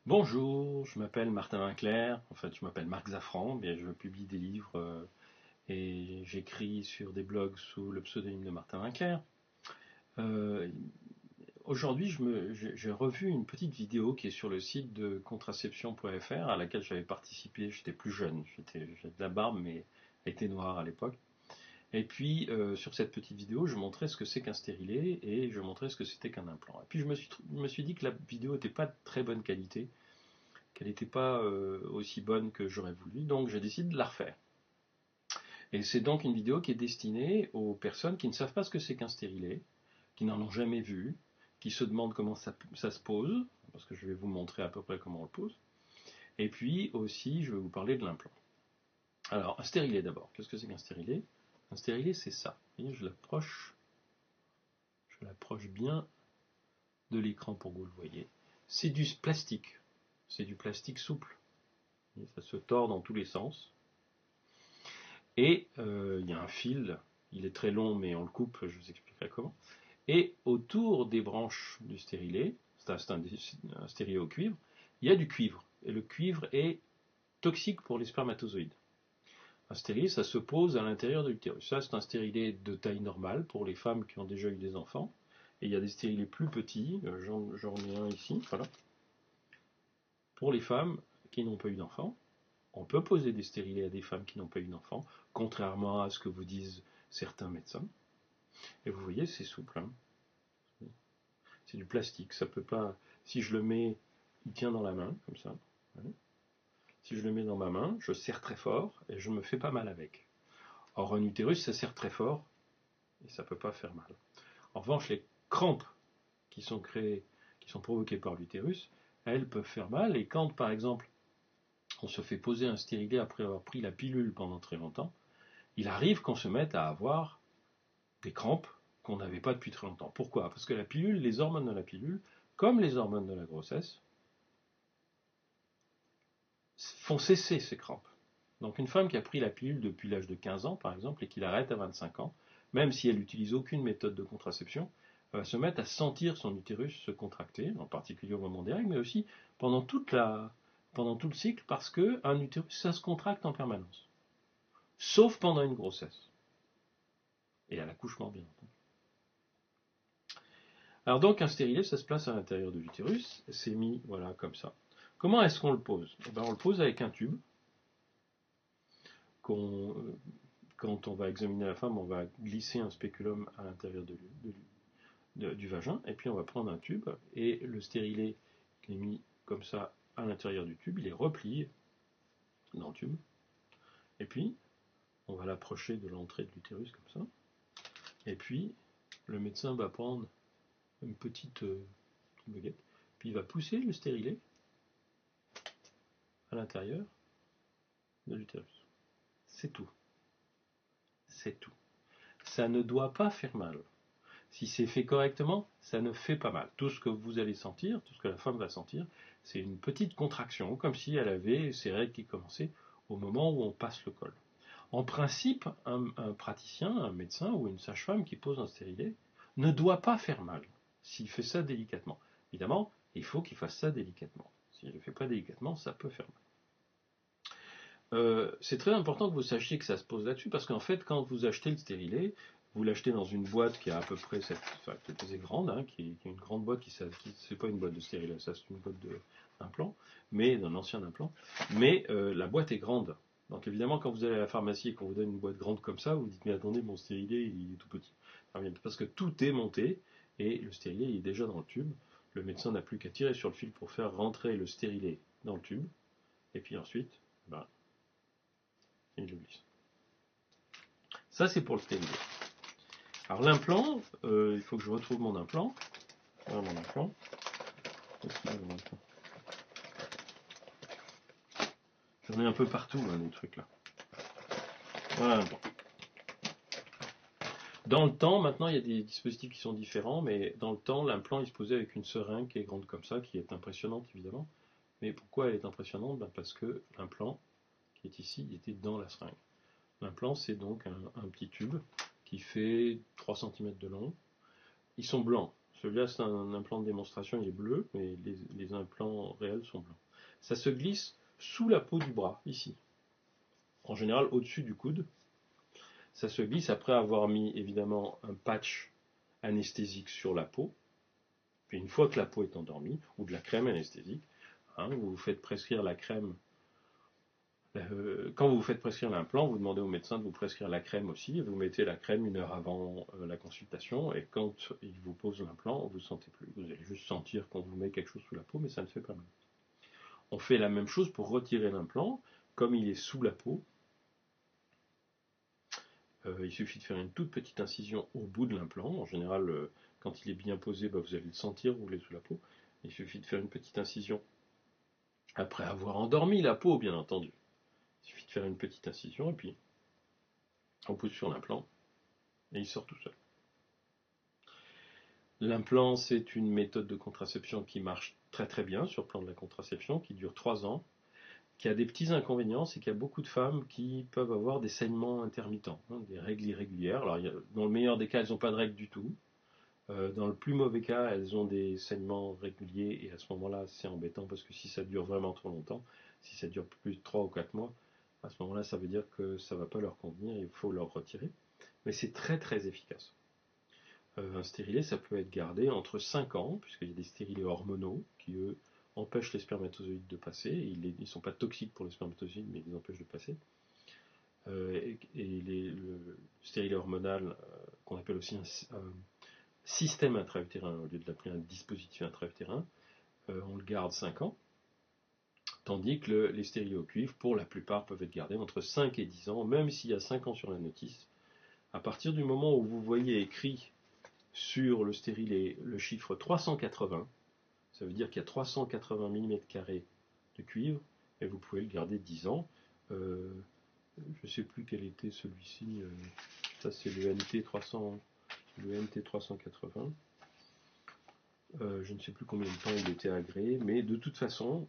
Bonjour, je m'appelle Martin Winkler, en fait je m'appelle Marc Zafran, mais je publie des livres et j'écris sur des blogs sous le pseudonyme de Martin Winkler. Euh, Aujourd'hui j'ai revu une petite vidéo qui est sur le site de contraception.fr à laquelle j'avais participé, j'étais plus jeune, j'avais de la barbe mais elle était noire à l'époque. Et puis sur cette petite vidéo je montrais ce que c'est qu'un stérilet et je montrais ce que c'était qu'un implant. Et puis je me suis dit que la vidéo n'était pas de très bonne qualité, qu'elle n'était pas aussi bonne que j'aurais voulu, donc j'ai décidé de la refaire. Et c'est donc une vidéo qui est destinée aux personnes qui ne savent pas ce que c'est qu'un stérilet, qui n'en ont jamais vu, qui se demandent comment ça se pose, parce que je vais vous montrer à peu près comment on le pose. Et puis aussi, je vais vous parler de l'implant. Alors, un stérilet d'abord. Qu'est-ce que c'est qu'un stérilet? Un stérilet, c'est ça. Vous voyez, je l'approche bien de l'écran pour que vous le voyez. C'est du plastique. C'est du plastique souple. Ça se tord dans tous les sens. Et il y a un fil, il est très long, mais on le coupe, je vous expliquerai comment. Et autour des branches du stérilet, c'est un stérilet au cuivre, il y a du cuivre. Et le cuivre est toxique pour les spermatozoïdes. Un stérilet, ça se pose à l'intérieur de l'utérus. Ça, c'est un stérilet de taille normale pour les femmes qui ont déjà eu des enfants. Et il y a des stérilets plus petits, j'en ai un ici, voilà. Pour les femmes qui n'ont pas eu d'enfants, on peut poser des stérilets à des femmes qui n'ont pas eu d'enfants, contrairement à ce que vous disent certains médecins. Et vous voyez, c'est souple. Hein. C'est du plastique. Ça peut pas. Si je le mets, il tient dans la main, comme ça. Voilà. Si je le mets dans ma main, je serre très fort et je me fais pas mal avec. Or, un utérus, ça serre très fort et ça peut pas faire mal. En revanche, les crampes qui sont créées, qui sont provoquées par l'utérus, elles peuvent faire mal. Et quand, par exemple, on se fait poser un stérilet après avoir pris la pilule pendant très longtemps, il arrive qu'on se mette à avoir des crampes qu'on n'avait pas depuis très longtemps. Pourquoi? Parce que la pilule, les hormones de la pilule, comme les hormones de la grossesse, font cesser ces crampes. Donc une femme qui a pris la pilule depuis l'âge de 15 ans, par exemple, et qui l'arrête à 25 ans, même si elle n'utilise aucune méthode de contraception, va se mettre à sentir son utérus se contracter, en particulier au moment des règles, mais aussi pendant tout le cycle, parce qu'un utérus, ça se contracte en permanence. Sauf pendant une grossesse. Et à l'accouchement, bien entendu. Alors donc un stérilet, ça se place à l'intérieur de l'utérus, c'est mis voilà comme ça. Comment est-ce qu'on le pose? On le pose avec un tube. Quand on va examiner la femme, on va glisser un spéculum à l'intérieur du vagin, et puis on va prendre un tube, et le stérilet qui est mis comme ça à l'intérieur du tube, il est replié dans le tube, et puis on va l'approcher de l'entrée de l'utérus comme ça, et puis le médecin va prendre une petite baguette, puis il va pousser le stérilet à l'intérieur de l'utérus. C'est tout. C'est tout. Ça ne doit pas faire mal. Si c'est fait correctement, ça ne fait pas mal. Tout ce que vous allez sentir, tout ce que la femme va sentir, c'est une petite contraction, comme si elle avait ses règles qui commençaient au moment où on passe le col. En principe, un praticien, un médecin ou une sage-femme qui pose un stérilet ne doit pas faire mal s'il fait ça délicatement. Évidemment, il faut qu'il fasse ça délicatement. S'il ne le fait pas délicatement, ça peut faire mal. C'est très important que vous sachiez que ça se pose là-dessus, parce qu'en fait, quand vous achetez le stérilet, vous l'achetez dans une boîte qui a à peu près qui est assez grande, hein, qui est une grande boîte c'est pas une boîte de stérilet, ça c'est une boîte d'implant, mais d'un ancien implant. Mais la boîte est grande. Donc évidemment, quand vous allez à la pharmacie et qu'on vous donne une boîte grande comme ça, vous dites mais attendez, mon stérilet il est tout petit. Parce que tout est monté et le stérilet il est déjà dans le tube. Le médecin n'a plus qu'à tirer sur le fil pour faire rentrer le stérilet dans le tube. Et puis ensuite, ben, il le glisse. Ça, c'est pour le stérilet. Alors l'implant, il faut que je retrouve mon implant. Voilà mon implant. J'en ai un peu partout, hein, des trucs là. Voilà l'implant. Dans le temps, maintenant, il y a des dispositifs qui sont différents, mais dans le temps, l'implant, il se posait avec une seringue qui est grande comme ça, qui est impressionnante, évidemment. Mais pourquoi elle est impressionnante? Parce que l'implant, qui est ici, il était dans la seringue. L'implant, c'est donc un petit tube qui fait 3 cm de long. Ils sont blancs. Celui-là, c'est un implant de démonstration, il est bleu, mais les implants réels sont blancs. Ça se glisse sous la peau du bras, ici. En général, au-dessus du coude. Ça se glisse après avoir mis, évidemment, un patch anesthésique sur la peau. Puis une fois que la peau est endormie, ou de la crème anesthésique, hein, vous vous faites prescrire la crème. Quand vous vous faites prescrire l'implant, vous demandez au médecin de vous prescrire la crème aussi. Vous mettez la crème 1 heure avant la consultation. Et quand il vous pose l'implant, vous ne sentez plus. Vous allez juste sentir qu'on vous met quelque chose sous la peau, mais ça ne fait pas mal. On fait la même chose pour retirer l'implant. Comme il est sous la peau, il suffit de faire une toute petite incision au bout de l'implant. En général, quand il est bien posé, vous allez le sentir rouler sous la peau. Il suffit de faire une petite incision après avoir endormi la peau, bien entendu. Il suffit de faire une petite incision et puis on pousse sur l'implant et il sort tout seul. L'implant, c'est une méthode de contraception qui marche très très bien sur le plan de la contraception, qui dure 3 ans, qui a des petits inconvénients, c'est qu'il y a beaucoup de femmes qui peuvent avoir des saignements intermittents, hein, des règles irrégulières. Alors, dans le meilleur des cas, elles n'ont pas de règles du tout. Dans le plus mauvais cas, elles ont des saignements réguliers et à ce moment-là, c'est embêtant parce que si ça dure vraiment trop longtemps, si ça dure plus de 3 ou 4 mois, à ce moment-là, ça veut dire que ça ne va pas leur convenir, il faut leur retirer. Mais c'est très très efficace. Un stérilet, ça peut être gardé entre 5 ans, puisqu'il y a des stérilets hormonaux qui, eux, empêchent les spermatozoïdes de passer. Ils ne sont pas toxiques pour les spermatozoïdes, mais ils les empêchent de passer. Le stérilet hormonal, qu'on appelle aussi un système intra-utérin, au lieu de l'appeler un dispositif intra-utérin, on le garde 5 ans. Tandis que les stérilets au cuivre, pour la plupart, peuvent être gardés entre 5 et 10 ans, même s'il y a 5 ans sur la notice. À partir du moment où vous voyez écrit sur le stérilet le chiffre 380, ça veut dire qu'il y a 380 mm² de cuivre, et vous pouvez le garder 10 ans. Je ne sais plus quel était celui-ci, ça c'est le NT300, le NT380. Je ne sais plus combien de temps il était agréé, mais de toute façon,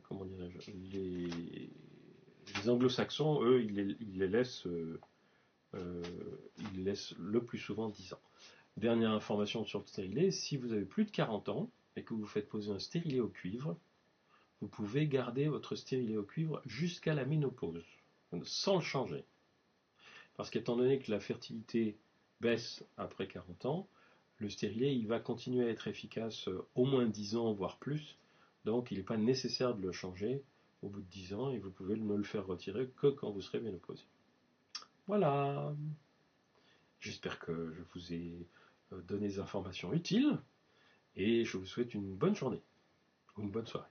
comment dirais-je, les anglo-saxons, eux, ils les laissent le plus souvent 10 ans. Dernière information sur le stérilet, si vous avez plus de 40 ans et que vous faites poser un stérilet au cuivre, vous pouvez garder votre stérilet au cuivre jusqu'à la ménopause, sans le changer. Parce qu'étant donné que la fertilité baisse après 40 ans, le stérilet il va continuer à être efficace au moins 10 ans, voire plus. Donc il n'est pas nécessaire de le changer au bout de 10 ans et vous pouvez ne le faire retirer que quand vous serez ménopausé. Voilà. J'espère que je vous ai donné des informations utiles et je vous souhaite une bonne journée ou une bonne soirée.